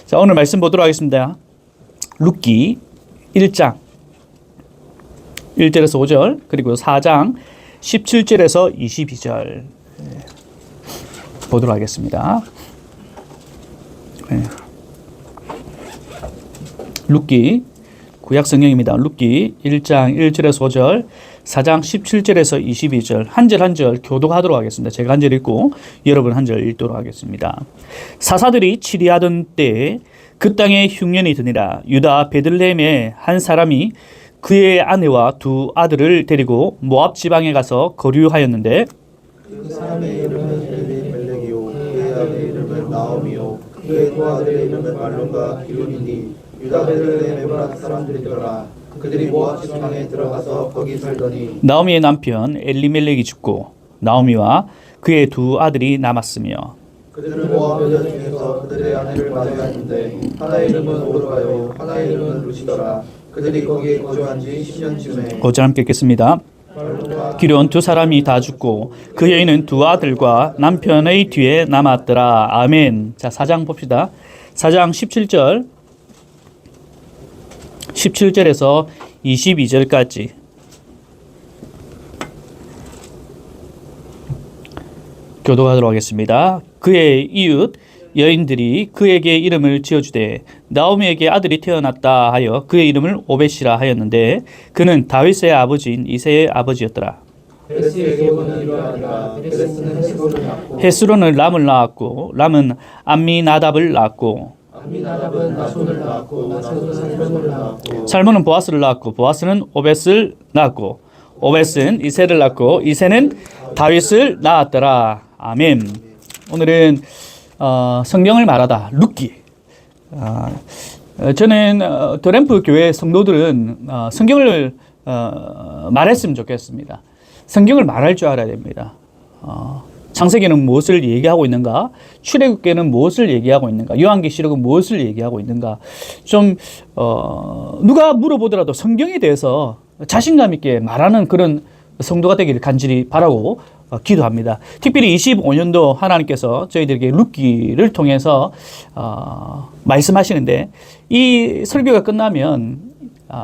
자, 오늘 말씀 보도록 하겠습니다. 룻기 1장 1절에서 5절, 그리고 4장 17절에서 22절 보도록 하겠습니다. 룻기 구약 성경입니다. 룻기 1장 1절에서 5절, 4장 17절에서 22절 한 절 한 절 교독하도록 하겠습니다. 제가 한 절 읽고 여러분 한 절 읽도록 하겠습니다. 사사들이 치리하던 때에 그 땅에 흉년이 드니라. 유다 베들레헴의 한 사람이 그의 아내와 두 아들을 데리고 모압 지방에 가서 거류하였는데 그 사람의 이름은 엘리멜렉이요 그의 아들의 이름은 나오미요 그의 두 아들의 이름은 말론과 기론이니 유다 베들레헴의 모압 사람들이더라. 그들이 모압 지방에 들어가서 거기 살더니 나오미의 남편 엘리멜렉이 죽고 나오미와 그의 두 아들이 남았으며 그들은 모압 여자 중에서 그들의 아내를 맞이하였는데 하나의 이름은 오르가요 하나의 이름은 루시더라. 그들이 거기에 거주한 지 10년쯤에 고절 함께 읽겠습니다. 기론 두 사람이 다 죽고 그 여인은 두 아들과 남편의 뒤에 남았더라. 아멘. 자, 4장 봅시다. 4장 17절에서 22절까지 교독하도록 하겠습니다. 그의 이웃 여인들이 그에게 이름을 지어주되 나오미에게 아들이 태어났다 하여 그의 이름을 오벳이라 하였는데 그는 다윗의 아버지인 이새의 아버지였더라. 헤스의 계보는 이러하니라. 헤스는 헤스론을 낳고 헤스론은 람을 낳았고 람은 암미나답을 낳았고 암미나답은 나손을 낳았고 나손은 살몬을 낳았고 살몬은 보아스를 낳았고 보아스는 오벳을 낳았고 오벳은 이새를 낳고 이새는 다윗을 낳았더라. 아멘. 오늘은 성경을 말하다 룻기. 저는 더램프 교회 성도들은 성경을 말했으면 좋겠습니다. 성경을 말할 줄 알아야 됩니다. 창세기는 무엇을 얘기하고 있는가? 출애굽기는 무엇을 얘기하고 있는가? 요한계시록은 무엇을 얘기하고 있는가? 좀 누가 물어보더라도 성경에 대해서 자신감 있게 말하는 그런 성도가 되기를 간절히 바라고 기도합니다. 특별히 25년도 하나님께서 저희들에게 룻기를 통해서 말씀하시는데 이 설교가 끝나면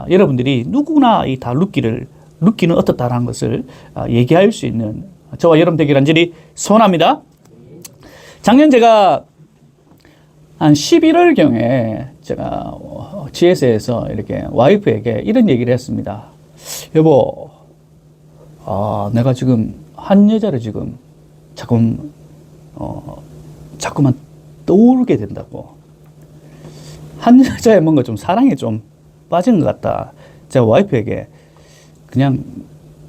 여러분들이 누구나 이 다 룻기는 어떻다라는 것을 얘기할 수 있는 저와 여러분 되기를 간절히 소원합니다. 작년 제가 한 11월경에 제가 GS에서 이렇게 와이프에게 이런 얘기를 했습니다. 여보, 내가 지금 한 여자를 지금 자꾸만 떠오르게 된다고. 한 여자의 뭔가 좀 사랑에 좀 빠진 것 같다. 제가 와이프에게 그냥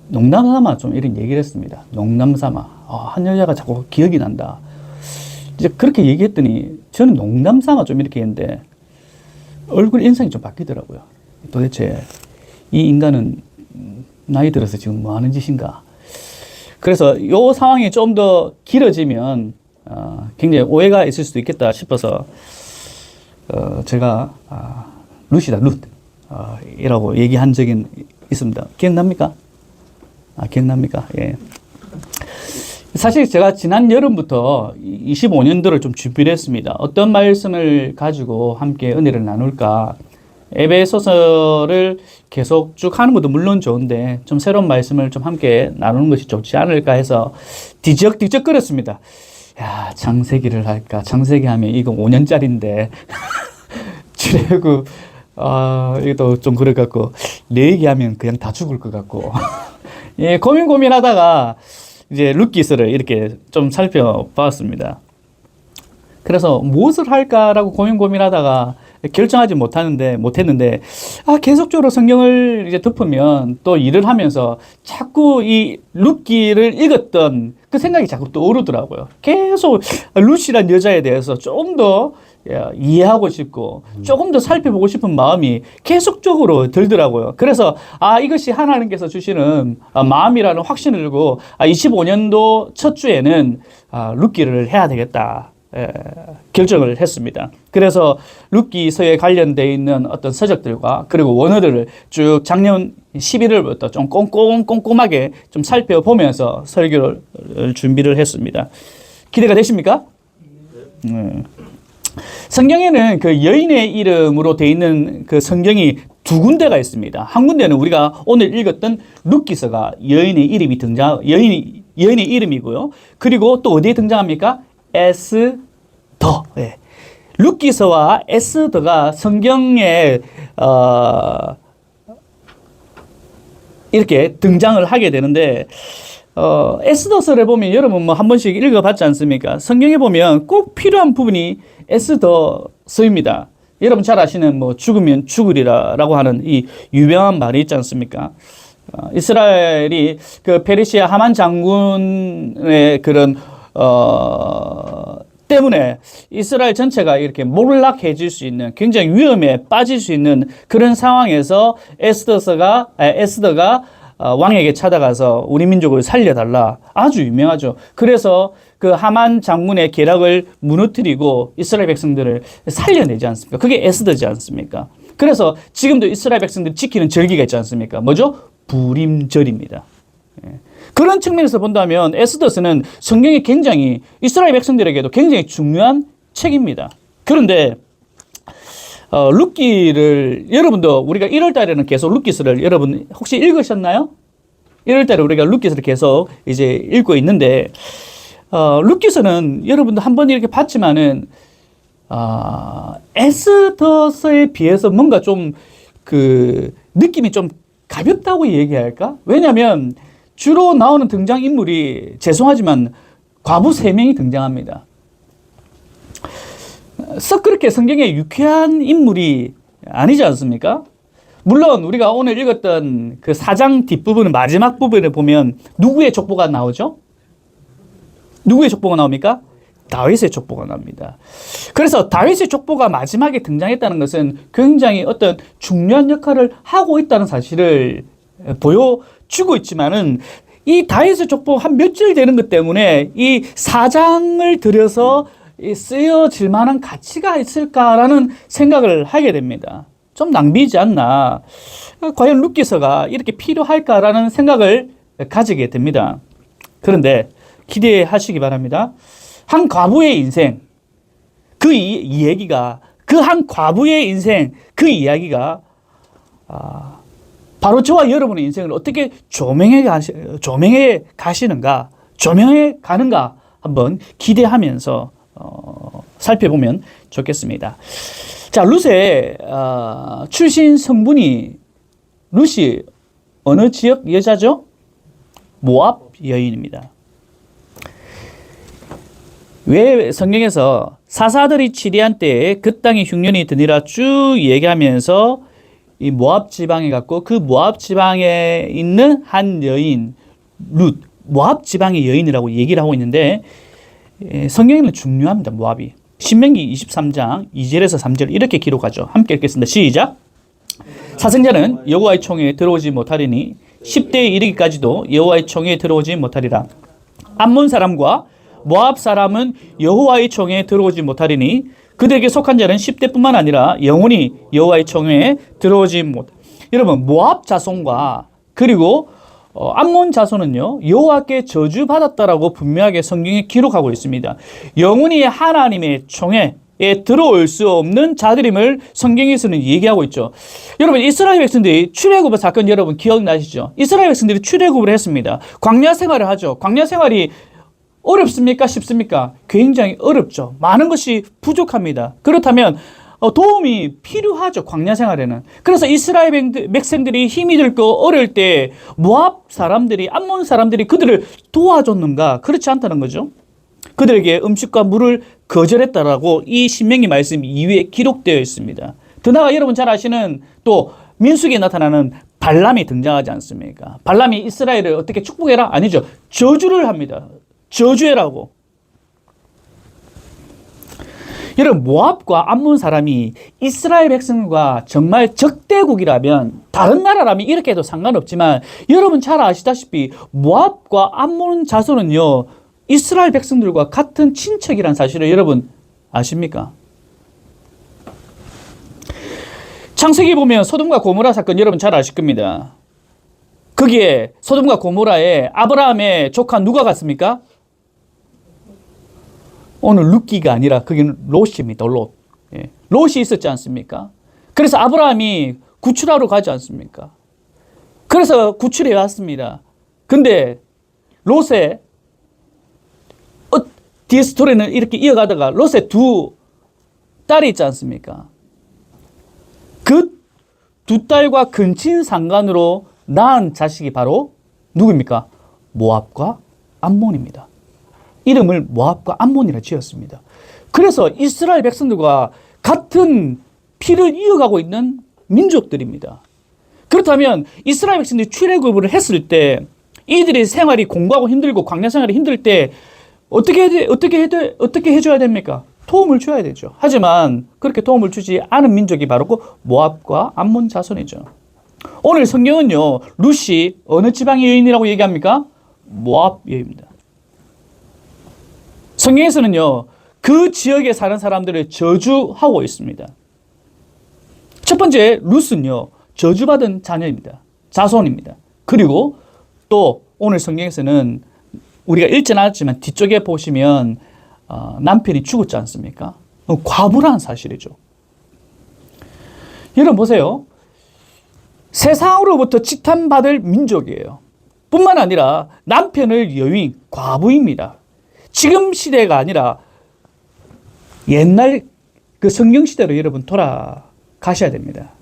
농담 삼아 좀 이런 얘기를 했습니다. 농담 삼아. 한 여자가 자꾸 기억이 난다. 이제 그렇게 얘기했더니 저는 농담 삼아 좀 이렇게 했는데 얼굴 인상이 좀 바뀌더라고요. 도대체 이 인간은 나이 들어서 지금 뭐 하는 짓인가. 그래서 이 상황이 좀 더 길어지면 굉장히 오해가 있을 수도 있겠다 싶어서 제가 룻이다, 룻 이라고 얘기한 적이 있습니다. 기억납니까? 기억납니까? 예. 사실 제가 지난 여름부터 25년도를 좀 준비를 했습니다. 어떤 말씀을 가지고 함께 은혜를 나눌까? 에베소서를 계속 쭉 하는 것도 물론 좋은데 좀 새로운 말씀을 좀 함께 나누는 것이 좋지 않을까 해서 뒤적거렸습니다. 야, 창세기를 할까? 창세기 하면 이거 5년짜리인데 출애굽 이것도 좀 그럴 것 같고 내 얘기하면 그냥 다 죽을 것 같고 예, 고민하다가 이제 룻기서를 이렇게 좀 살펴봤습니다. 그래서 무엇을 할까라고 고민하다가 결정하지 못했는데 계속적으로 성경을 이제 덮으면 또 일을 하면서 자꾸 이 룻기를 읽었던 그 생각이 자꾸 떠오르더라고요. 계속 룻이란 여자에 대해서 좀 더 이해하고 싶고 조금 더 살펴보고 싶은 마음이 계속적으로 들더라고요. 그래서 이것이 하나님께서 주시는 마음이라는 확신을 들고 25년도 첫 주에는 룻기를 해야 되겠다. 결정을 했습니다. 그래서 룻기서에 관련되어 있는 어떤 서적들과 그리고 원어들을 쭉 작년 11월부터 좀 꼼꼼하게 좀 살펴보면서 설교를 준비를 했습니다. 기대가 되십니까? 성경에는 그 여인의 이름으로 되어 있는 그 성경이 두 군데가 있습니다. 한 군데는 우리가 오늘 읽었던 룻기서가 여인의 이름이 여인의 이름이고요. 그리고 또 어디에 등장합니까? 에스더. 예. 룻기서와 에스더가 성경에 이렇게 등장을 하게 되는데 에스더서를 보면 여러분 뭐 한 번씩 읽어봤지 않습니까? 성경에 보면 꼭 필요한 부분이 에스더서입니다. 여러분 잘 아시는 뭐 죽으면 죽으리라라고 하는 이 유명한 말이 있지 않습니까? 이스라엘이 그 페르시아 하만 장군의 그런 때문에 이스라엘 전체가 이렇게 몰락해질 수 있는 굉장히 위험에 빠질 수 있는 그런 상황에서 에스더가 왕에게 찾아가서 우리 민족을 살려달라. 아주 유명하죠. 그래서 그 하만 장군의 계략을 무너뜨리고 이스라엘 백성들을 살려내지 않습니까? 그게 에스더지 않습니까? 그래서 지금도 이스라엘 백성들이 지키는 절기가 있지 않습니까? 뭐죠? 부림절입니다. 그런 측면에서 본다면 에스더서는 성경에 굉장히 이스라엘 백성들에게도 굉장히 중요한 책입니다. 그런데 룻기를 여러분도 우리가 1월 달에는 계속 룻기서를 여러분 혹시 읽으셨나요? 1월 달에 우리가 룻기서를 계속 이제 읽고 있는데 룻기서는 여러분도 한번 이렇게 봤지만은 에스더서에 비해서 뭔가 좀 그 느낌이 좀 가볍다고 얘기할까? 왜냐하면 주로 나오는 등장 인물이 죄송하지만 과부 3명이 등장합니다. 썩 그렇게 성경에 유쾌한 인물이 아니지 않습니까? 물론 우리가 오늘 읽었던 그 4장 뒷부분 마지막 부분을 보면 누구의 족보가 나오죠? 누구의 족보가 나옵니까? 다윗의 족보가 나옵니다. 그래서 다윗의 족보가 마지막에 등장했다는 것은 굉장히 어떤 중요한 역할을 하고 있다는 사실을 보여주고 있지만은 이 다윗의 족보 한 며칠 되는 것 때문에 이 4장을 들여서 쓰여질 만한 가치가 있을까라는 생각을 하게 됩니다. 좀 낭비지 않나. 과연 룻기서가 이렇게 필요할까라는 생각을 가지게 됩니다. 그런데 기대하시기 바랍니다. 한 과부의 인생, 그 이야기가, 그 한 과부의 인생, 그 이야기가 바로 저와 여러분의 인생을 어떻게 조명해 가시는가, 조명해 가는가 한번 기대하면서 살펴보면 좋겠습니다. 자, 룻의 출신 성분이 룻이 어느 지역 여자죠? 모압 여인입니다. 왜 성경에서 사사들이 치리한 때에 그 땅에 흉년이 드니라 쭉 얘기하면서 이 모압 지방에 갔고 그 모압 지방에 있는 한 여인 룻, 모압 지방의 여인이라고 얘기를 하고 있는데 성경에는 중요합니다. 모압이. 신명기 23장 2절에서 3절 이렇게 기록하죠. 함께 읽겠습니다. 시작. 사생자는 여호와의 총회에 들어오지 못하리니 10대에 이르기까지도 여호와의 총회에 들어오지 못하리라. 암몬 사람과 모압 사람은 여호와의 총회에 들어오지 못하리니 그들에게 속한 자는 10대뿐만 아니라 영원히 여호와의 총회에 들어오지 못. 여러분 모압 자손과 그리고 암몬 자손은요 여호와께 저주받았다라고 분명하게 성경에 기록하고 있습니다. 영원히 하나님의 총회에 들어올 수 없는 자들임을 성경에서는 얘기하고 있죠. 여러분 이스라엘 백성들이 출애굽의 사건 여러분 기억나시죠? 이스라엘 백성들이 출애굽을 했습니다. 광야 생활을 하죠. 광야 생활이 어렵습니까? 쉽습니까? 굉장히 어렵죠. 많은 것이 부족합니다. 그렇다면 도움이 필요하죠. 광야 생활에는. 그래서 이스라엘 백성들이 힘이 들고 어려울 때 모압 사람들이 암몬 사람들이 그들을 도와줬는가? 그렇지 않다는 거죠. 그들에게 음식과 물을 거절했다라고 이 신명기 말씀 이후에 기록되어 있습니다. 더 나아가 여러분 잘 아시는 또 민수기에 나타나는 발람이 등장하지 않습니까? 발람이 이스라엘을 어떻게 축복해라? 아니죠. 저주를 합니다. 저주해라고. 여러분 모압과 암몬 사람이 이스라엘 백성과 정말 적대국이라면 다른 나라라면 이렇게 해도 상관없지만 여러분 잘 아시다시피 모압과 암몬 자손은요 이스라엘 백성들과 같은 친척이란 사실을 여러분 아십니까? 창세기 보면 소돔과 고모라 사건 여러분 잘 아실 겁니다. 거기에 소돔과 고모라에 아브라함의 조카 누가 갔습니까? 오늘 룻기가 아니라 거기는 롯입니다. 롯. 예. 롯이 있었지 않습니까? 그래서 아브라함이 구출하러 가지 않습니까? 그래서 구출해 왔습니다. 근데 롯의 뒤에 스토리는 이렇게 이어가다가 롯의 두 딸이 있지 않습니까? 그 두 딸과 근친 상간으로 낳은 자식이 바로 누구입니까? 모압과 암몬입니다. 이름을 모압과 암몬이라 지었습니다. 그래서 이스라엘 백성들과 같은 피를 이어가고 있는 민족들입니다. 그렇다면 이스라엘 백성들이 출애굽을 했을 때 이들의 생활이 공고하고 힘들고 광야 생활이 힘들 때 어떻게 해줘야 됩니까? 도움을 줘야 되죠. 하지만 그렇게 도움을 주지 않은 민족이 바로 그 모압과 암몬 자손이죠. 오늘 성경은요, 룻이 어느 지방의 여인이라고 얘기합니까? 모압 여인입니다. 성경에서는요, 그 지역에 사는 사람들을 저주하고 있습니다. 첫 번째, 룻은요, 저주받은 자녀입니다. 자손입니다. 그리고 또 오늘 성경에서는 우리가 읽지는 않았지만 뒤쪽에 보시면 남편이 죽었지 않습니까? 과부라는 사실이죠. 여러분 보세요. 세상으로부터 지탄받을 민족이에요. 뿐만 아니라 남편을 여인, 과부입니다. 지금 시대가 아니라 옛날 그 성경 시대로 여러분 돌아가셔야 됩니다.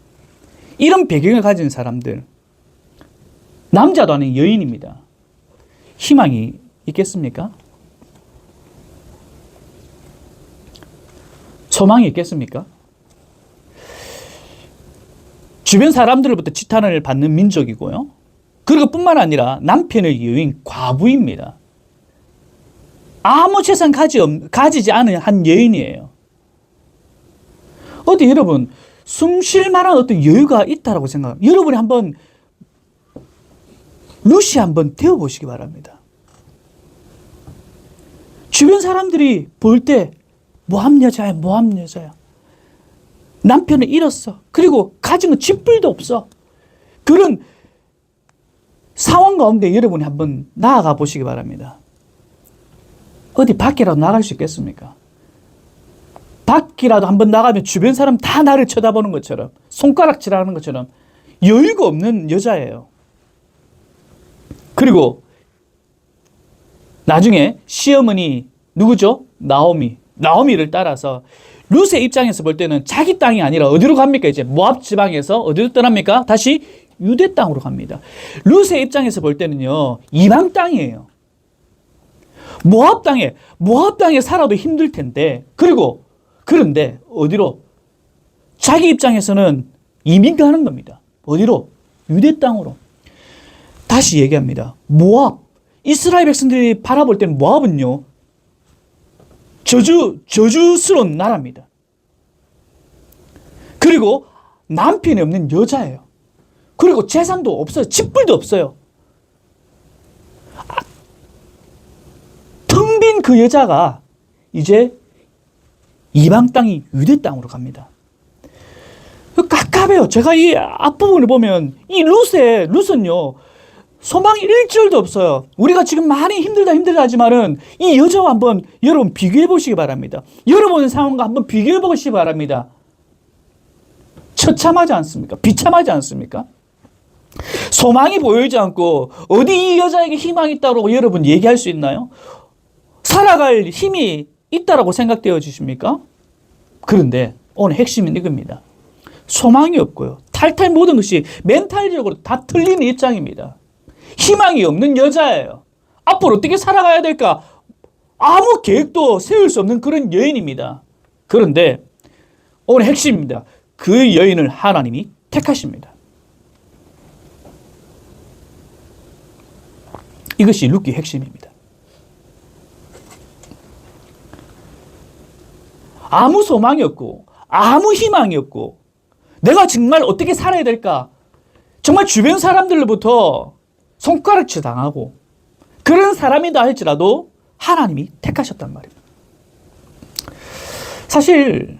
이런 배경을 가진 사람들, 남자도 아닌 여인입니다. 희망이 있겠습니까? 소망이 있겠습니까? 주변 사람들로부터 지탄을 받는 민족이고요. 그리고 뿐만 아니라 남편의 여인, 과부입니다. 아무 재산 가지지 않은 한 여인이에요. 어디 여러분 숨 쉴 만한 어떤 여유가 있다라고 생각합니다. 여러분이 한번 룻이 한번 되어보시기 바랍니다. 주변 사람들이 볼 때 모함 여자야, 모함 여자야. 남편을 잃었어. 그리고 가진 건 집불도 없어. 그런 상황 가운데 여러분이 한번 나아가 보시기 바랍니다. 어디 밖이라도 나갈 수 있겠습니까? 밖이라도 한번 나가면 주변 사람 다 나를 쳐다보는 것처럼, 손가락질하는 것처럼 여유가 없는 여자예요. 그리고 나중에 시어머니 누구죠? 나오미를 따라서 룻의 입장에서 볼 때는 자기 땅이 아니라 어디로 갑니까? 이제 모압 지방에서 어디로 떠납니까? 다시 유대 땅으로 갑니다. 룻의 입장에서 볼 때는요, 이방 땅이에요. 모압 땅에 살아도 힘들 텐데, 그런데 어디로? 자기 입장에서는 이민 가는 겁니다. 어디로? 유대 땅으로. 다시 얘기합니다. 모압. 이스라엘 백성들이 바라볼 때는 모압은요, 저주스러운 나라입니다. 그리고 남편이 없는 여자예요. 그리고 재산도 없어요. 집불도 없어요. 텅 빈 그 여자가 이제 이방 땅이 유대 땅으로 갑니다. 깝깝해요. 제가 이 앞부분을 보면 이 룻은요, 소망이 일절도 없어요. 우리가 지금 많이 힘들다 하지만은 이 여자와 한번 여러분 비교해 보시기 바랍니다. 여러분의 상황과 한번 비교해 보시기 바랍니다. 처참하지 않습니까? 비참하지 않습니까? 소망이 보이지 않고 어디 이 여자에게 희망이 있다고 여러분 얘기할 수 있나요? 살아갈 힘이 있다라고 생각되어 주십니까? 그런데 오늘 핵심은 이겁니다. 소망이 없고요. 탈탈 모든 것이 멘탈적으로 다 틀리는 입장입니다. 희망이 없는 여자예요. 앞으로 어떻게 살아가야 될까? 아무 계획도 세울 수 없는 그런 여인입니다. 그런데 오늘 핵심입니다. 그 여인을 하나님이 택하십니다. 이것이 룻기의 핵심입니다. 아무 소망이 없고 아무 희망이 없고 내가 정말 어떻게 살아야 될까? 정말 주변 사람들로부터 손가락질 당하고 그런 사람이다 할지라도 하나님이 택하셨단 말입니다. 사실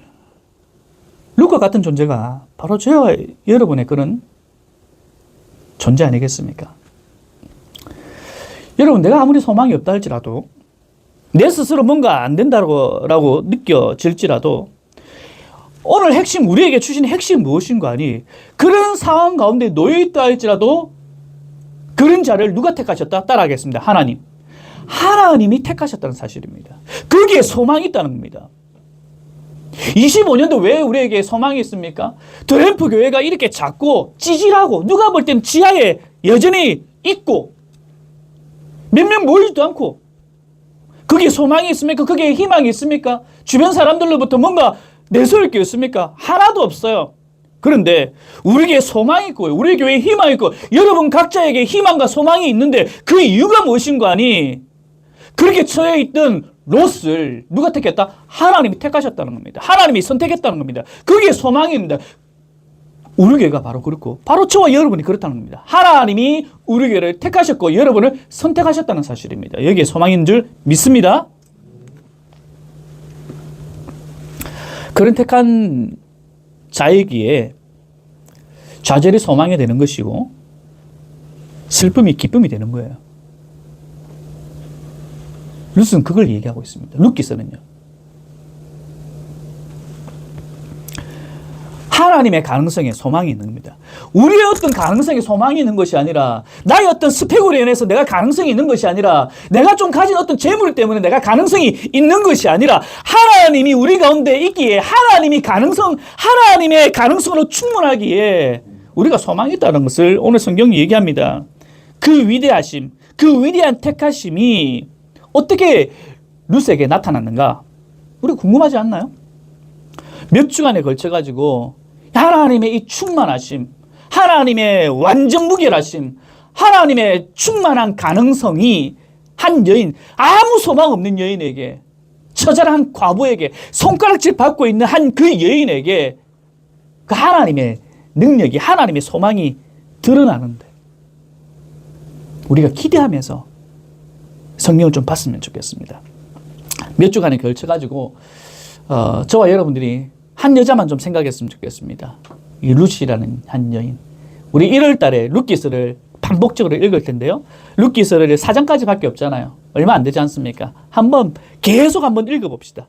룻과 같은 존재가 바로 저와 여러분의 그런 존재 아니겠습니까? 여러분, 내가 아무리 소망이 없다 할지라도 내 스스로 뭔가 안 된다고 느껴질지라도 오늘 핵심, 우리에게 주신 핵심 무엇인가 하니, 그런 상황 가운데 놓여있다 할지라도 그런 자를 누가 택하셨다? 따라하겠습니다. 하나님. 하나님이 택하셨다는 사실입니다. 거기에 소망이 있다는 겁니다. 25년도 왜 우리에게 소망이 있습니까? 드램프 교회가 이렇게 작고 찌질하고 누가 볼 때는 지하에 여전히 있고 몇 명 모이지도 않고 거기에 소망이 있습니까? 거기에 희망이 있습니까? 주변 사람들로부터 뭔가 내세울 게 있습니까? 하나도 없어요. 그런데 우리에게 소망이 있고 우리 교회에 희망이 있고 여러분 각자에게 희망과 소망이 있는데 그 이유가 무엇인가 하니 그렇게 처해 있던 롯을 누가 택했다? 하나님이 택하셨다는 겁니다. 하나님이 선택했다는 겁니다. 그게 소망입니다. 우리 교회가 바로 그렇고 바로 저와 여러분이 그렇다는 겁니다. 하나님이 우리 교회를 택하셨고 여러분을 선택하셨다는 사실입니다. 여기에 소망인 줄 믿습니다. 그런 택한 자이기에 좌절이 소망이 되는 것이고 슬픔이 기쁨이 되는 거예요. 룻은 그걸 얘기하고 있습니다. 룻기서는요. 하나님의 가능성에 소망이 있는 겁니다. 우리의 어떤 가능성에 소망이 있는 것이 아니라 나의 어떤 스펙으로 인해서 내가 가능성이 있는 것이 아니라 내가 좀 가진 어떤 재물 때문에 내가 가능성이 있는 것이 아니라 하나님이 우리 가운데 있기에 하나님의 가능성으로 충분하기에 우리가 소망이 있다는 것을 오늘 성경이 얘기합니다. 그 위대하심, 그 위대한 택하심이 어떻게 룻에게 나타났는가? 우리 궁금하지 않나요? 몇 주간에 걸쳐가지고 하나님의 이 충만하심, 하나님의 완전 무결하심, 하나님의 충만한 가능성이 한 여인, 아무 소망 없는 여인에게, 처절한 과부에게, 손가락질 받고 있는 한 그 여인에게 그 하나님의 능력이, 하나님의 소망이 드러나는데 우리가 기대하면서 성경을 좀 봤으면 좋겠습니다. 몇 주간에 걸쳐가지고 저와 여러분들이 한 여자만 좀 생각했으면 좋겠습니다. 이 룻이라는 한 여인. 우리 1월 달에 룻기서를 반복적으로 읽을 텐데요. 룻기서를 4장까지 밖에 없잖아요. 얼마 안 되지 않습니까? 계속 한번 읽어봅시다.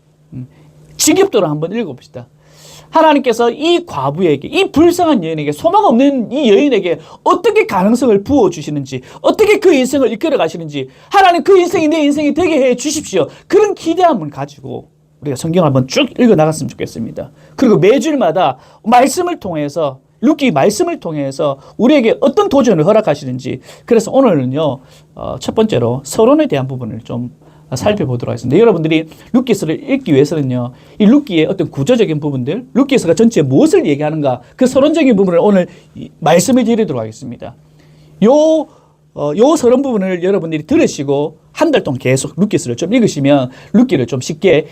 직업도로 한번 읽어봅시다. 하나님께서 이 과부에게, 이 불쌍한 여인에게, 소망 없는 이 여인에게 어떻게 가능성을 부어주시는지, 어떻게 그 인생을 이끌어 가시는지, 하나님 그 인생이 내 인생이 되게 해 주십시오. 그런 기대함을 가지고 우리가 성경을 한번 쭉 읽어 나갔으면 좋겠습니다. 그리고 매주일마다 말씀을 통해서, 룻기 말씀을 통해서 우리에게 어떤 도전을 허락하시는지, 그래서 오늘은요, 첫 번째로 서론에 대한 부분을 좀 살펴보도록 하겠습니다. 여러분들이 룻기서를 읽기 위해서는요, 이 룻기의 어떤 구조적인 부분들, 룻기서가 전체에 무엇을 얘기하는가, 그 서론적인 부분을 오늘 말씀을 드리도록 하겠습니다. 요 서론 부분을 여러분들이 들으시고 한 달 동안 계속 룻기서를 좀 읽으시면 룻기를 좀 쉽게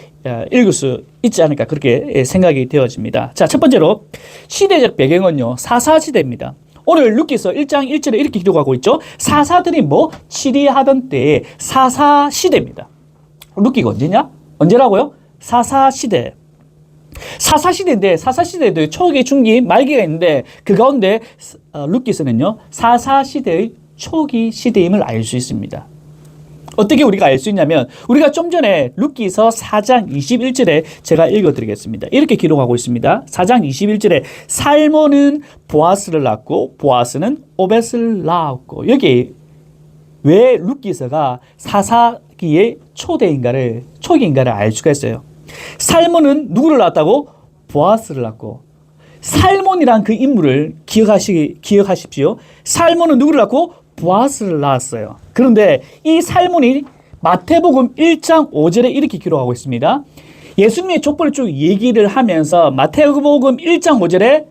읽을 수 있지 않을까, 그렇게 생각이 되어집니다. 자, 첫 번째로 시대적 배경은요, 사사시대입니다. 오늘 룻기서 1장 1절에 이렇게 기록하고 있죠. 사사들이 치리하던 때의 사사시대입니다. 룻기가 언제냐? 언제라고요? 사사시대. 사사시대인데, 사사시대에도 초기, 중기, 말기가 있는데 그 가운데 룻기서는요, 사사시대의 초기 시대임을 알 수 있습니다. 어떻게 우리가 알 수 있냐면, 우리가 좀 전에 룻기서 4장 21절에 제가 읽어드리겠습니다. 이렇게 기록하고 있습니다. 4장 21절에 살몬은 보아스를 낳고 보아스는 오벳을 낳았고, 여기 왜 룻기서가 사사기의 초기인가를 알 수가 있어요. 살몬은 누구를 낳았다고? 보아스를 낳고, 살몬이란 그 인물을 기억하십시오. 살몬은 누구를 낳고? 보아스를 낳았어요. 그런데 이 살몬이 마태복음 1장 5절에 이렇게 기록하고 있습니다. 예수님의 족보를 쭉 얘기를 하면서 마태복음 1장 5절에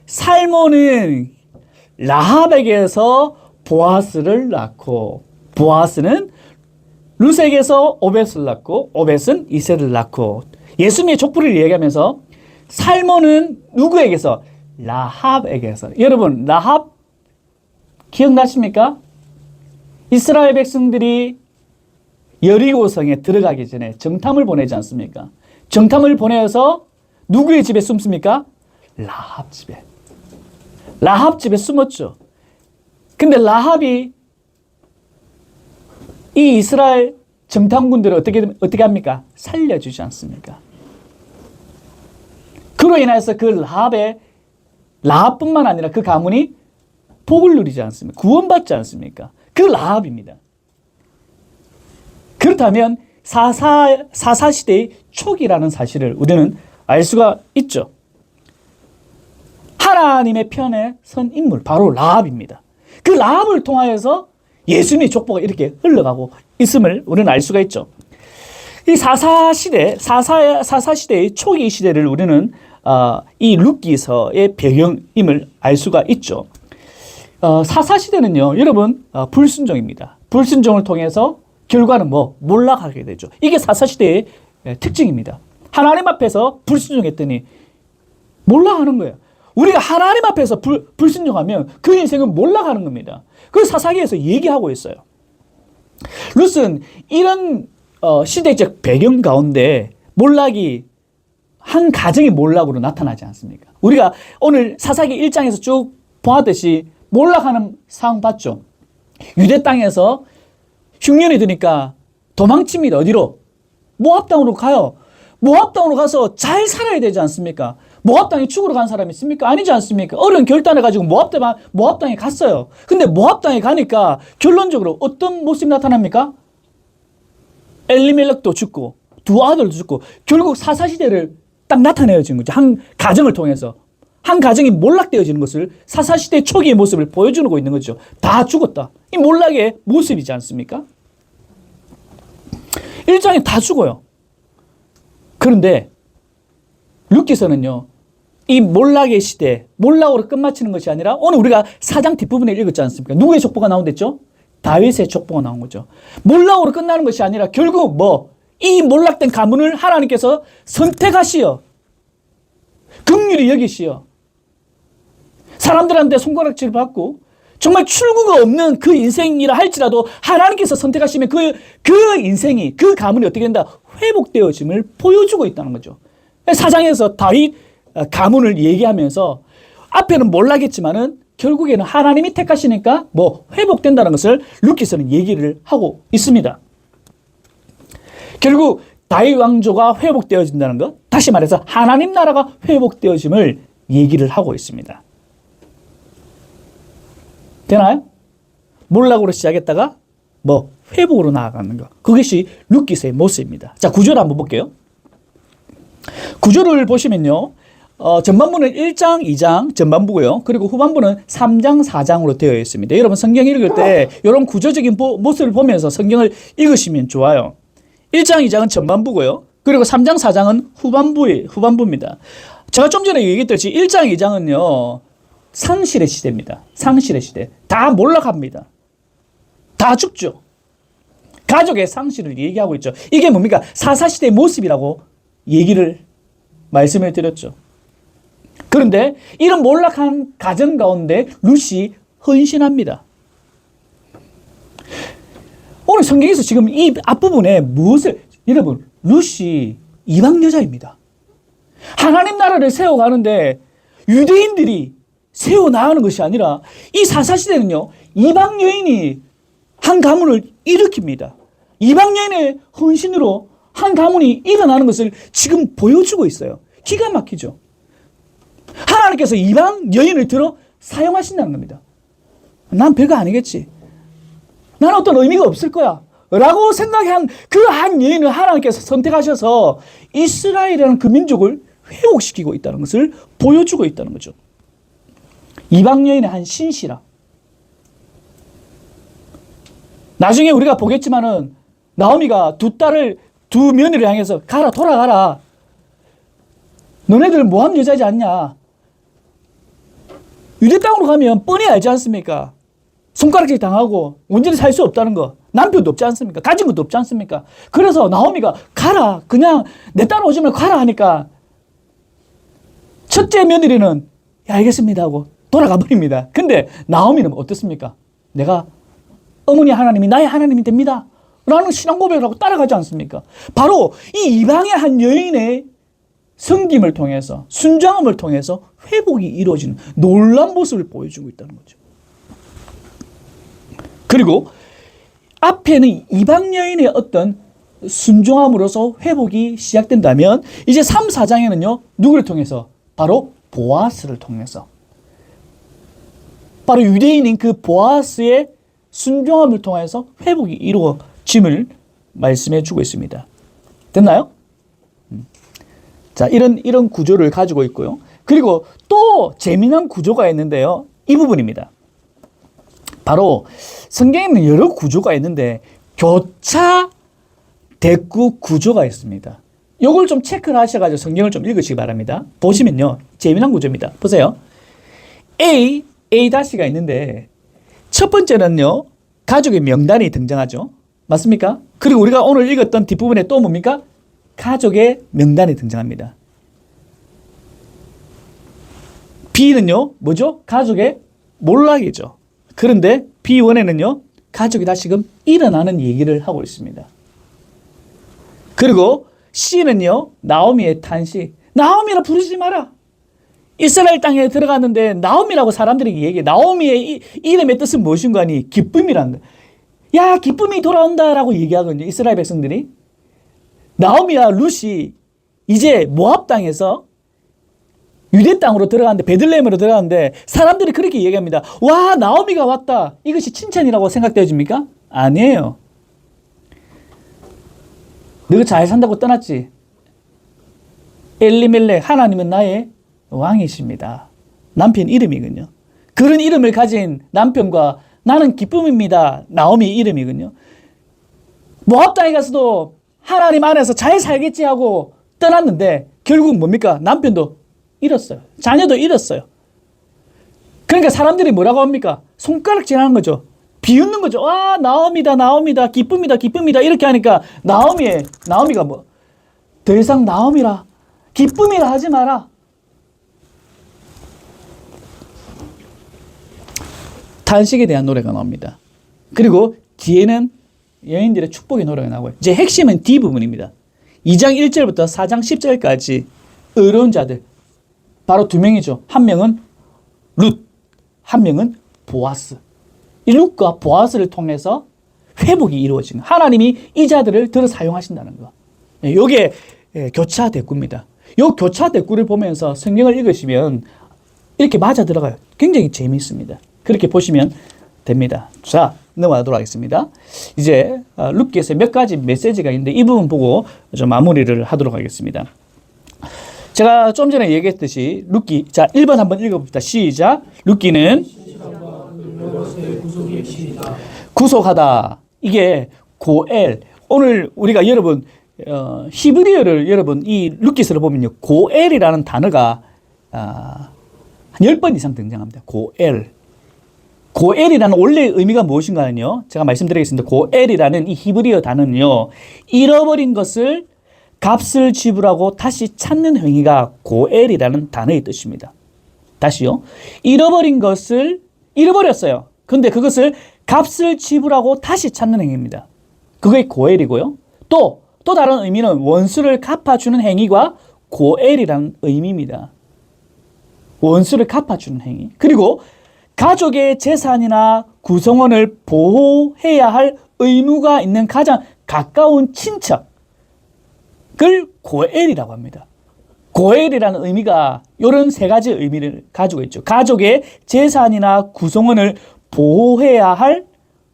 살몬은 라합에게서 보아스를 낳고, 보아스는 룻에게서 오벳을 낳고, 오벳은 이세를 낳고, 예수님의 족보를 얘기하면서 살몬은 누구에게서? 라합에게서. 여러분, 라합 기억나십니까? 이스라엘 백성들이 여리고성에 들어가기 전에 정탐을 보내지 않습니까? 정탐을 보내서 누구의 집에 숨습니까? 라합 집에. 라합 집에 숨었죠. 근데 라합이 이 이스라엘 정탐군들을 어떻게 합니까? 살려주지 않습니까? 그로 인해서 그 라합뿐만 아니라 그 가문이 복을 누리지 않습니까? 구원받지 않습니까? 그 라합입니다. 그렇다면 사사시대의 초기라는 사실을 우리는 알 수가 있죠. 하나님의 편에 선 인물, 바로 라합입니다. 그 라합을 통하여서 예수님의 족보가 이렇게 흘러가고 있음을 우리는 알 수가 있죠. 이 사사시대의 초기 시대를 우리는 이 룻기서의 배경임을 알 수가 있죠. 사사시대는요, 여러분, 불순종입니다. 불순종을 통해서 결과는 몰락하게 되죠. 이게 사사시대의 특징입니다. 하나님 앞에서 불순종했더니 몰락하는 거예요. 우리가 하나님 앞에서 불순종하면 그 인생은 몰락하는 겁니다. 그걸 사사기에서 얘기하고 있어요. 룻은 이런 시대적 배경 가운데 몰락이 한 가정의 몰락으로 나타나지 않습니까? 우리가 오늘 사사기 1장에서 쭉 보았듯이 몰락하는 상황 봤죠? 유대 땅에서 흉년이 드니까 도망칩니다. 어디로? 모압 땅으로 가요. 모압 땅으로 가서 잘 살아야 되지 않습니까? 모압 땅에 죽으러 간 사람이 있습니까? 아니지 않습니까? 어려운 결단을 가지고 모압 땅에 갔어요. 근데 모압 땅에 가니까 결론적으로 어떤 모습이 나타납니까? 엘리멜렉도 죽고 두 아들도 죽고 결국 사사시대를 딱 나타내어지는 거죠. 한 가정을 통해서. 한 가정이 몰락되어지는 것을 사사시대 초기의 모습을 보여주고 있는 거죠. 다 죽었다. 이 몰락의 모습이지 않습니까? 1장에 다 죽어요. 그런데 룻기서는요, 이 몰락의 시대, 몰락으로 끝마치는 것이 아니라 오늘 우리가 4장 뒷부분에 읽었지 않습니까? 누구의 족보가 나온댔죠? 다윗의 족보가 나온 거죠. 몰락으로 끝나는 것이 아니라 결국 이 몰락된 가문을 하나님께서 선택하시어 긍휼히 여기시어 사람들한테 손가락질 받고 정말 출구가 없는 그 인생이라 할지라도 하나님께서 선택하시면 그 인생이, 그 가문이 어떻게 된다? 회복되어짐을 보여주고 있다는 거죠. 사장에서 다윗 가문을 얘기하면서 앞에는 몰라겠지만은 결국에는 하나님이 택하시니까 회복된다는 것을 룻기서는 얘기를 하고 있습니다. 결국 다윗 왕조가 회복되어진다는 것, 다시 말해서 하나님 나라가 회복되어짐을 얘기를 하고 있습니다. 되나요? 몰락으로 시작했다가 회복으로 나아가는 것. 그것이 룻기서의 모습입니다. 자, 구조를 한번 볼게요. 구조를 보시면요. 전반부는 1장, 2장 전반부고요. 그리고 후반부는 3장, 4장으로 되어 있습니다. 여러분 성경 읽을 때 이런 구조적인 모습을 보면서 성경을 읽으시면 좋아요. 1장, 2장은 전반부고요. 그리고 3장, 4장은 후반부입니다. 제가 좀 전에 얘기했듯이 1장, 2장은요. 상실의 시대입니다. 상실의 시대. 다 몰락합니다. 다 죽죠. 가족의 상실을 얘기하고 있죠. 이게 뭡니까? 사사시대의 모습이라고 말씀을 드렸죠. 그런데 이런 몰락한 가정 가운데 룻이 헌신합니다. 오늘 성경에서 지금 이 앞부분에 여러분, 룻이 이방 여자입니다. 하나님 나라를 세워가는데 유대인들이 세워나가는 것이 아니라 이 사사시대는요, 이방 여인이 한 가문을 일으킵니다. 이방 여인의 헌신으로 한 가문이 일어나는 것을 지금 보여주고 있어요. 기가 막히죠. 하나님께서 이방 여인을 들어 사용하신다는 겁니다. 난 별거 아니겠지. 난 어떤 의미가 없을 거야. 라고 생각한 그 한 여인을 하나님께서 선택하셔서 이스라엘이라는 그 민족을 회복시키고 있다는 것을 보여주고 있다는 거죠. 이방 여인의 한 신시라. 나중에 우리가 보겠지만은 나오미가 두 며느리를 향해서 돌아가라. 너네들 모함 여자지 않냐? 유대 땅으로 가면 뻔히 알지 않습니까? 손가락질 당하고 온전히 살 수 없다는 거. 남편도 없지 않습니까? 가진 것도 없지 않습니까? 그래서 나오미가 가라. 그냥 내 딸 오지면 가라 하니까 첫째 며느리는 알겠습니다 하고 돌아가 버립니다. 근데 나오미는 어떻습니까? 내가 어머니 하나님이 나의 하나님이 됩니다. 라는 신앙 고백을 하고 따라가지 않습니까? 바로 이 이방의 한 여인의 섬김을 통해서, 순종함을 통해서 회복이 이루어지는 놀라운 모습을 보여주고 있다는 거죠. 그리고 앞에는 이방 여인의 어떤 순종함으로써 회복이 시작된다면 이제 3, 4장에는요. 누구를 통해서? 바로 보아스를 통해서. 바로 유대인인 그 보아스의 순종함을 통해서 회복이 이루어짐을 말씀해 주고 있습니다. 됐나요? 자, 이런 구조를 가지고 있고요. 그리고 또 재미난 구조가 있는데요. 이 부분입니다. 바로 성경에는 여러 구조가 있는데 교차 대구 구조가 있습니다. 요걸 좀 체크를 하셔가지고 성경을 좀 읽으시기 바랍니다. 보시면요. 재미난 구조입니다. 보세요. A-가 있는데 첫 번째는요. 가족의 명단이 등장하죠. 맞습니까? 그리고 우리가 오늘 읽었던 뒷부분에 또 뭡니까? 가족의 명단이 등장합니다. B는요. 뭐죠? 가족의 몰락이죠. 그런데 B1에는요. 가족이 다시금 일어나는 얘기를 하고 있습니다. 그리고 C는요. 나오미의 탄식. 나오미라 부르지 마라. 이스라엘 땅에 들어갔는데 나오미라고 사람들이 얘기해. 나오미의 이름의 뜻은 무엇인가 하니 기쁨이라는 거예요. 야, 기쁨이 돌아온다라고 얘기하거든요. 이스라엘 백성들이. 나오미와 룻이 이제 모압 땅에서 유대 땅으로 들어갔는데, 베들레헴으로 들어갔는데 사람들이 그렇게 얘기합니다. 와, 나오미가 왔다. 이것이 칭찬이라고 생각되어집니까? 아니에요. 너가 잘 산다고 떠났지? 엘리멜렉, 하나님은 나의 왕이십니다. 남편 이름이군요. 그런 이름을 가진 남편과 나는 기쁨입니다. 나오미 이름이군요. 모압 땅에 가서도 하나님 안에서 잘 살겠지 하고 떠났는데 결국 뭡니까? 남편도 잃었어요. 자녀도 잃었어요. 그러니까 사람들이 뭐라고 합니까? 손가락질하는 거죠. 비웃는 거죠. 와, 나옵니다, 나옵니다, 기쁩니다, 기쁩니다. 이렇게 하니까 나오미가 뭐 더 이상 나오미라, 기쁨이라 하지 마라. 탄식에 대한 노래가 나옵니다. 그리고 뒤에는 여인들의 축복의 노래가 나오고요. 이제 핵심은 D 부분입니다. 2장 1절부터 4장 10절까지 의로운 자들 바로 두 명이죠. 한 명은 룻, 한 명은 보아스. 이 룻과 보아스를 통해서 회복이 이루어지는, 하나님이 이 자들을 들어 사용하신다는 거. 이게 교차 대꾸입니다. 이 교차 대꾸를 보면서 성경을 읽으시면 이렇게 맞아 들어가요. 굉장히 재미있습니다. 그렇게 보시면 됩니다. 자, 넘어가도록 하겠습니다. 이제 룻기에서 몇 가지 메시지가 있는데 이 부분 보고 좀 마무리를 하도록 하겠습니다. 제가 좀 전에 얘기했듯이 룻기, 자 1번 한번 읽어봅시다. 시작. 룻기는 구속하다. 이게 고엘. 오늘 우리가 여러분 히브리어를 여러분 이 룻기서를 보면요. 고엘이라는 단어가 한 10번 이상 등장합니다. 고엘. 고엘이라는 원래 의미가 무엇인가는요. 제가 말씀드리겠습니다. 고엘이라는 이 히브리어 단어는요. 잃어버린 것을 값을 지불하고 다시 찾는 행위가 고엘이라는 단어의 뜻입니다. 다시요. 잃어버린 것을 잃어버렸어요. 근데 그것을 값을 지불하고 다시 찾는 행위입니다. 그게 고엘이고요. 또 다른 의미는 원수를 갚아주는 행위가 고엘이라는 의미입니다. 원수를 갚아주는 행위. 그리고 가족의 재산이나 구성원을 보호해야 할 의무가 있는 가장 가까운 친척을 고엘이라고 합니다. 고엘이라는 의미가 이런 세 가지 의미를 가지고 있죠. 가족의 재산이나 구성원을 보호해야 할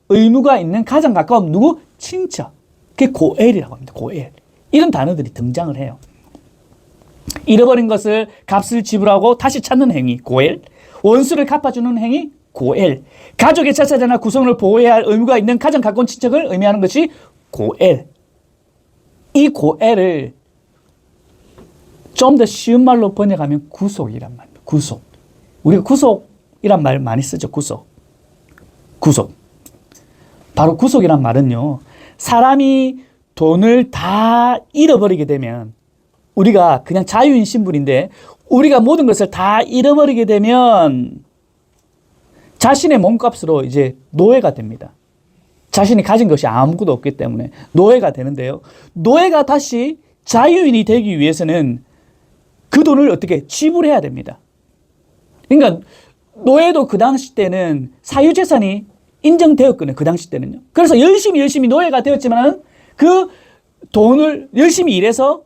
의무가 있는 가장 가까운 누구? 친척. 그게 고엘이라고 합니다. 고엘. 이런 단어들이 등장을 해요. 잃어버린 것을 값을 지불하고 다시 찾는 행위, 고엘. 원수를 갚아주는 행위, 고엘. 가족의 재산이나 구성원을 보호해야 할 의무가 있는 가장 가까운 친척을 의미하는 것이 고엘. 이 고엘을 좀 더 쉬운 말로 번역하면 구속이란 말입니다. 구속. 우리가 구속이란 말 많이 쓰죠. 구속. 바로 구속이란 말은요. 사람이 돈을 다 잃어버리게 되면 우리가 그냥 자유인 신분인데 우리가 모든 것을 다 잃어버리게 되면 자신의 몸값으로 이제 노예가 됩니다. 자신이 가진 것이 아무것도 없기 때문에 노예가 되는데요. 노예가 다시 자유인이 되기 위해서는 그 돈을 어떻게 지불해야 됩니다. 그러니까 노예도 그 당시 때는 사유재산이 인정되었거든요. 그 당시 때는요. 그래서 열심히 노예가 되었지만 그 돈을 열심히 일해서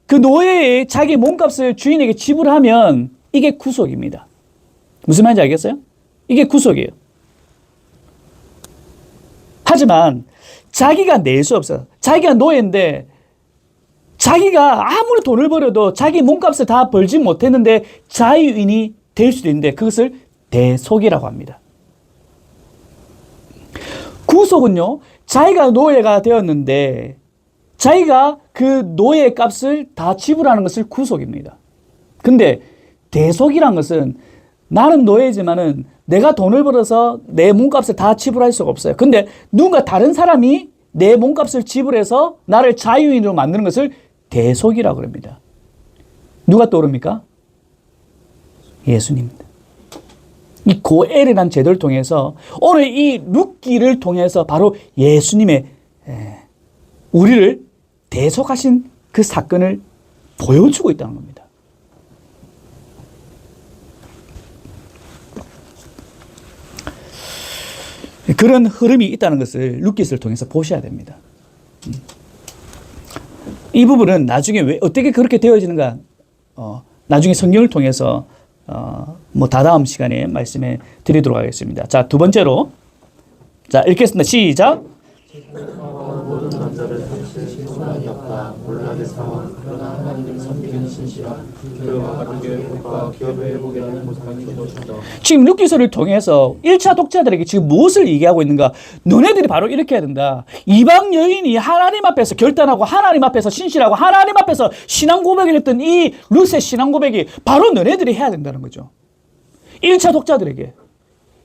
그 노예의 자기 몸값을 주인에게 지불하면 이게 구속입니다. 무슨 말인지 알겠어요? 이게 구속이에요. 하지만 자기가 낼 수 없어요. 자기가 노예인데 자기가 아무리 돈을 벌어도 자기 몸값을 다 벌지 못했는데 자유인이 될 수도 있는데 그것을 대속이라고 합니다. 구속은요, 자기가 노예가 되었는데 자기가 그 노예의 값을 다 지불하는 것을 구속입니다. 근데 대속이란 것은 나는 노예지만은 내가 돈을 벌어서 내 몸값을 다 지불할 수가 없어요. 근데 누군가 다른 사람이 내 몸값을 지불해서 나를 자유인으로 만드는 것을 대속이라고 합니다. 누가 떠오릅니까? 예수님입니다. 이 고엘이라는 제도를 통해서 오늘 이 룻기를 통해서 바로 예수님의 우리를 대속하신 그 사건을 보여주고 있다는 겁니다. 그런 흐름이 있다는 것을 룻기서를 통해서 보셔야 됩니다. 이 부분은 나중에 왜 어떻게 그렇게 되어지는가 나중에 성경을 통해서 다다음 시간에 말씀해 드리도록 하겠습니다. 자, 두 번째로 자 읽겠습니다. 시작. 모든 남자를 사실 소망이 없다. 몰락의 상황. 그러나 하나님을 섬기는 신실한 그와 가족의 회복과 기업의 회복이라는 보상을 주셨다. 지금 룻기서를 통해서 1차 독자들에게 지금 무엇을 얘기하고 있는가? 너네들이 바로 이렇게 해야 된다. 이방 여인이 하나님 앞에서 결단하고 하나님 앞에서 신실하고 하나님 앞에서 신앙 고백을 했던 이 룻의 신앙 고백이 바로 너네들이 해야 된다는 거죠. 1차 독자들에게.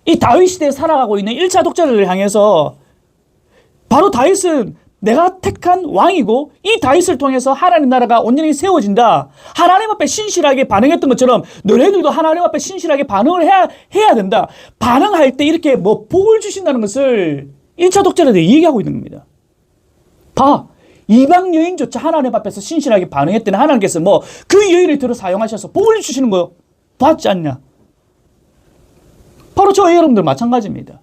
이 다윗 시대에 살아가고 있는 1차 독자들을 향해서 바로 다윗은 내가 택한 왕이고 이 다윗을 통해서 하나님 나라가 온전히 세워진다. 하나님 앞에 신실하게 반응했던 것처럼 너네들도 하나님 앞에 신실하게 반응을 해야 된다. 반응할 때 이렇게 복을 주신다는 것을 1차 독자들한테 얘기하고 있는 겁니다. 봐. 이방 여인조차 하나님 앞에서 신실하게 반응했더니 하나님께서 그 여인을 들어 사용하셔서 복을 주시는 거 봤지 않냐? 바로 저 여러분들 마찬가지입니다.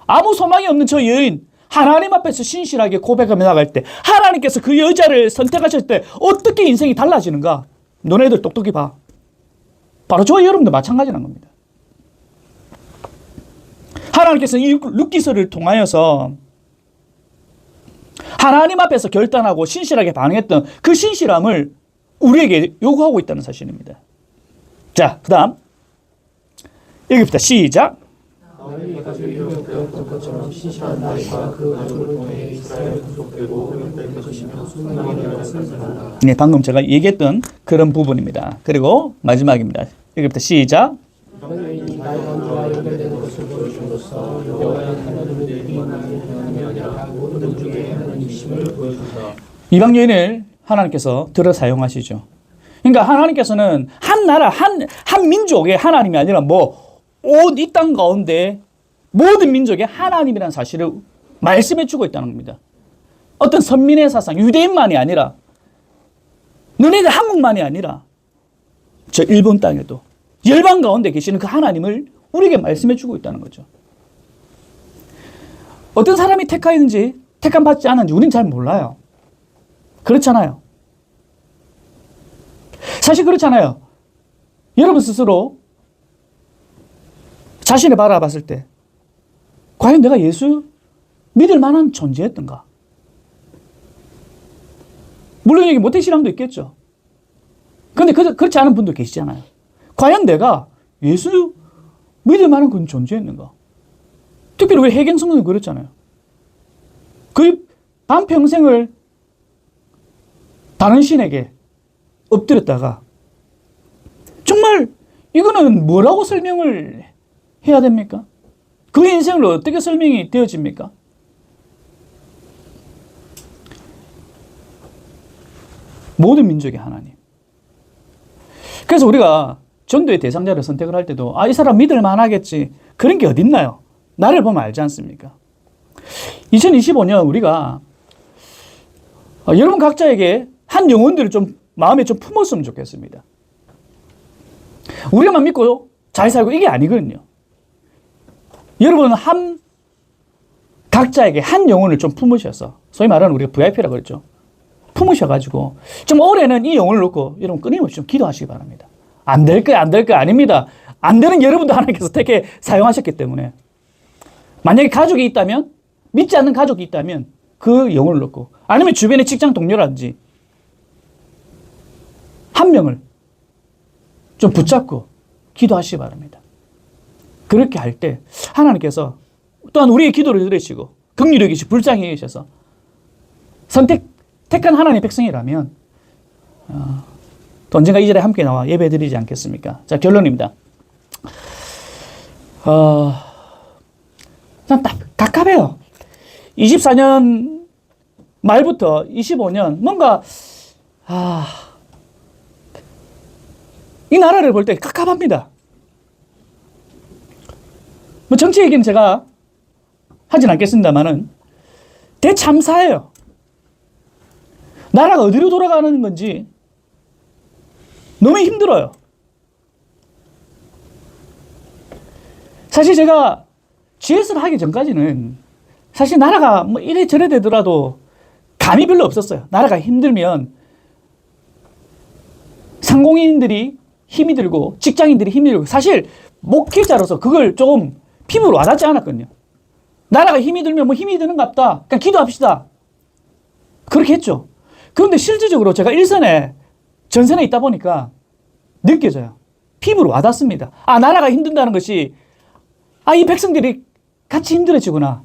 아무 소망이 없는 저 여인 하나님 앞에서 신실하게 고백하며 나갈 때 하나님께서 그 여자를 선택하실 때 어떻게 인생이 달라지는가? 너네들 똑똑히 봐. 바로 저 여러분들 마찬가지라는 겁니다. 하나님께서 이 룻기서를 통하여서 하나님 앞에서 결단하고 신실하게 반응했던 그 신실함을 우리에게 요구하고 있다는 사실입니다. 자, 그 다음 읽읍시다. 시작. 너희 가족이 회복되었던 것처럼 신실한 나이가 그 가족을 통해 이스라엘 구속되고 회복될 것이며 소망이 되어 승선한다. 네, 방금 제가 얘기했던 그런 부분입니다. 그리고 마지막입니다. 읽읍시다. 시작. 여인이 나의 왕과 연결된 것을 보여줌으로써 여호와의 하나님을 내기만 하는 하나님이 아니라 모든 중에 하나님이심을 보여준다. 이방 여인을 하나님께서 들어 사용하시죠. 그러니까 하나님께서는 한 나라, 한 민족의 하나님이 아니라 온 이 땅 가운데 모든 민족의 하나님이라는 사실을 말씀해 주고 있다는 겁니다. 어떤 선민의 사상, 유대인만이 아니라 너네들 한국만이 아니라 저 일본 땅에도 열방 가운데 계시는 그 하나님을 우리에게 말씀해 주고 있다는 거죠. 어떤 사람이 택하였는지 택함 받지 않았는지 우리는 잘 몰라요. 그렇잖아요. 사실 그렇잖아요. 여러분 스스로 자신을 바라봤을 때 과연 내가 예수 믿을 만한 존재였던가? 물론 여기 모태신앙도 있겠죠. 그런데 그렇지 않은 분도 계시잖아요. 과연 내가 예수 믿을 만한 그런 존재였는가? 특별히 우리 해경성도는 그렇잖아요. 거의 반평생을 다른 신에게 엎드렸다가 정말 이거는 뭐라고 설명을 해야 됩니까? 그 인생을 어떻게 설명이 되어집니까? 모든 민족의 하나님. 그래서 우리가 전도의 대상자를 선택을 할 때도 이 사람 믿을 만하겠지. 그런 게 어딨나요? 나를 보면 알지 않습니까? 2025년 우리가 여러분 각자에게 한 영혼들을 좀 마음에 좀 품었으면 좋겠습니다. 우리만 믿고 잘 살고 이게 아니거든요. 여러분은 각자에게 한 영혼을 좀 품으셔서 소위 말하는 우리가 VIP라고 그랬죠. 품으셔가지고 좀 올해는 이 영혼을 놓고 여러분 끊임없이 좀 기도하시기 바랍니다. 안 될 거야, 안 될 거야. 아닙니다. 안 되는 여러분도 하나님께서 택해 사용하셨기 때문에 만약에 가족이 있다면, 믿지 않는 가족이 있다면 그 영혼을 놓고, 아니면 주변의 직장 동료라든지 한 명을 좀 붙잡고 기도하시기 바랍니다. 그렇게 할 때 하나님께서 또한 우리의 기도를 들으시고 긍휼히 여기시 불쌍히 여기셔서 택한 하나님의 백성이라면 또 언젠가 이 자리에 함께 나와 예배드리지 않겠습니까? 자, 결론입니다. 난 갑갑해요. 24년 말부터 25년 뭔가 이 나라를 볼 때 갑갑합니다. 뭐 정치 얘기는 제가 하진 않겠습니다만은 대참사예요. 나라가 어디로 돌아가는 건지 너무 힘들어요. 사실 제가 GS를 하기 전까지는 사실 나라가 뭐 이래저래 되더라도 감이 별로 없었어요. 나라가 힘들면 상공인들이 힘이 들고 직장인들이 힘이 들고 사실 목회자로서 그걸 조금 피부로 와닿지 않았거든요. 나라가 힘이 들면 뭐 힘이 드는갑다. 그냥 기도합시다. 그렇게 했죠. 그런데 실질적으로 제가 전선에 있다 보니까 느껴져요. 피부로 와닿습니다. 나라가 힘든다는 것이 이 백성들이 같이 힘들어지구나.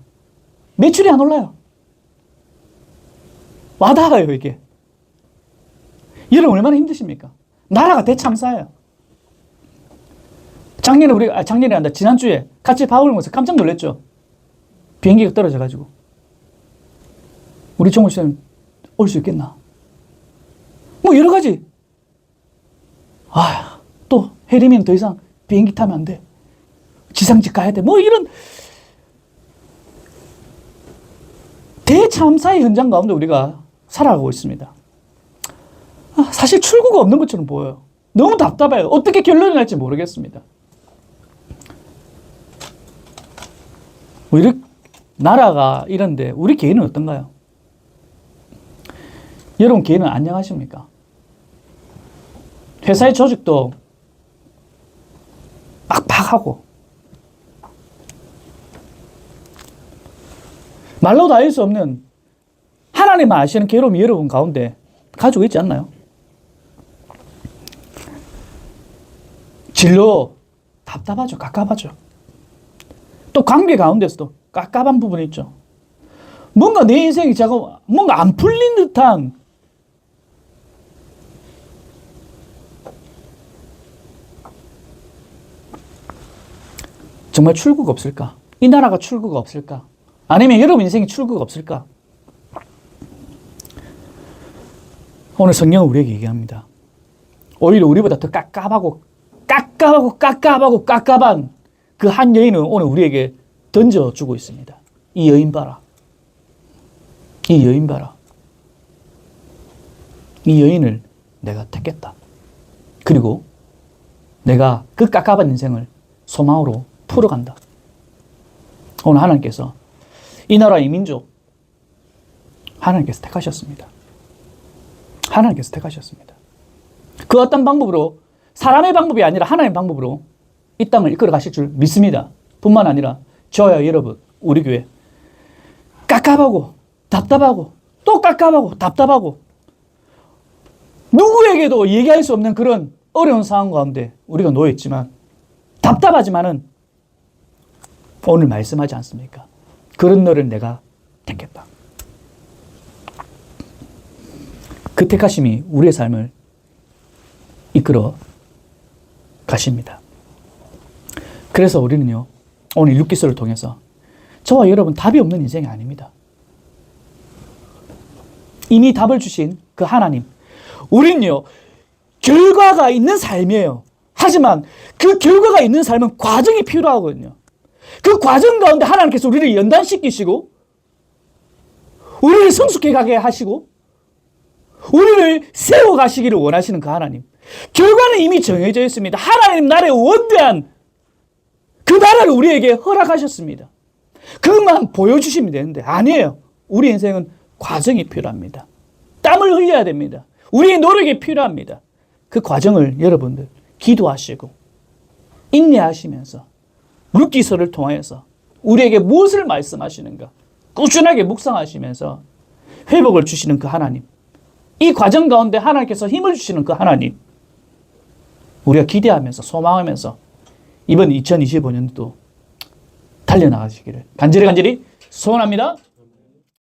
매출이 안 올라요. 와닿아요, 이게. 여러분 얼마나 힘드십니까? 나라가 대참사예요. 지난주에 같이 밥을 먹어서 깜짝 놀랐죠. 비행기가 떨어져가지고. 우리 정호 씨는 올 수 있겠나? 뭐 여러 가지. 또 해리면 더 이상 비행기 타면 안 돼. 지상직 가야 돼. 뭐 이런 대참사의 현장 가운데 우리가 살아가고 있습니다. 사실 출구가 없는 것처럼 보여요. 너무 답답해요. 어떻게 결론이 날지 모르겠습니다. 나라가 이런데 우리 개인은 어떤가요? 여러분 개인은 안녕하십니까? 회사의 조직도 빡빡하고 말로 다 할 수 없는 하나님만 아시는 괴로움이 여러분 가운데 가지고 있지 않나요? 진로 답답하죠. 갑갑하죠. 또 관계 가운데서도 깝깝한 부분이 있죠. 뭔가 내 인생이 자꾸 뭔가 안 풀린 듯한 정말 출구가 없을까? 이 나라가 출구가 없을까? 아니면 여러분 인생에 출구가 없을까? 오늘 성경은 우리에게 얘기합니다. 오히려 우리보다 더 깝깝하고 깝깝한 그 한 여인은 오늘 우리에게 던져주고 있습니다. 이 여인 봐라. 이 여인 봐라. 이 여인을 내가 택했다. 그리고 내가 그 깝깝한 인생을 소망으로 풀어간다. 오늘 하나님께서 이 나라 이 민족 하나님께서 택하셨습니다. 하나님께서 택하셨습니다. 그 어떤 방법으로 사람의 방법이 아니라 하나님의 방법으로 이 땅을 이끌어 가실 줄 믿습니다. 뿐만 아니라 저와 여러분 우리 교회 깝깝하고 답답하고 또 깝깝하고 답답하고 누구에게도 얘기할 수 없는 그런 어려운 상황 가운데 우리가 놓여 있지만 답답하지만은 오늘 말씀하지 않습니까? 그런 너를 내가 택했다. 그 택하심이 우리의 삶을 이끌어 가십니다. 그래서 우리는요, 오늘 율기서를 통해서 저와 여러분 답이 없는 인생이 아닙니다. 이미 답을 주신 그 하나님. 우리는요, 결과가 있는 삶이에요. 하지만 그 결과가 있는 삶은 과정이 필요하거든요. 그 과정 가운데 하나님께서 우리를 연단시키시고 우리를 성숙해 가게 하시고 우리를 세워가시기를 원하시는 그 하나님. 결과는 이미 정해져 있습니다. 하나님 나라의 원대한 그 나라를 우리에게 허락하셨습니다. 그것만 보여주시면 되는데 아니에요. 우리 인생은 과정이 필요합니다. 땀을 흘려야 됩니다. 우리의 노력이 필요합니다. 그 과정을 여러분들 기도하시고 인내하시면서 룻기서를 통하여서 우리에게 무엇을 말씀하시는가 꾸준하게 묵상하시면서 회복을 주시는 그 하나님, 이 과정 가운데 하나님께서 힘을 주시는 그 하나님, 우리가 기대하면서 소망하면서 이번 2025년도 달려나가시기를 간절히 소원합니다.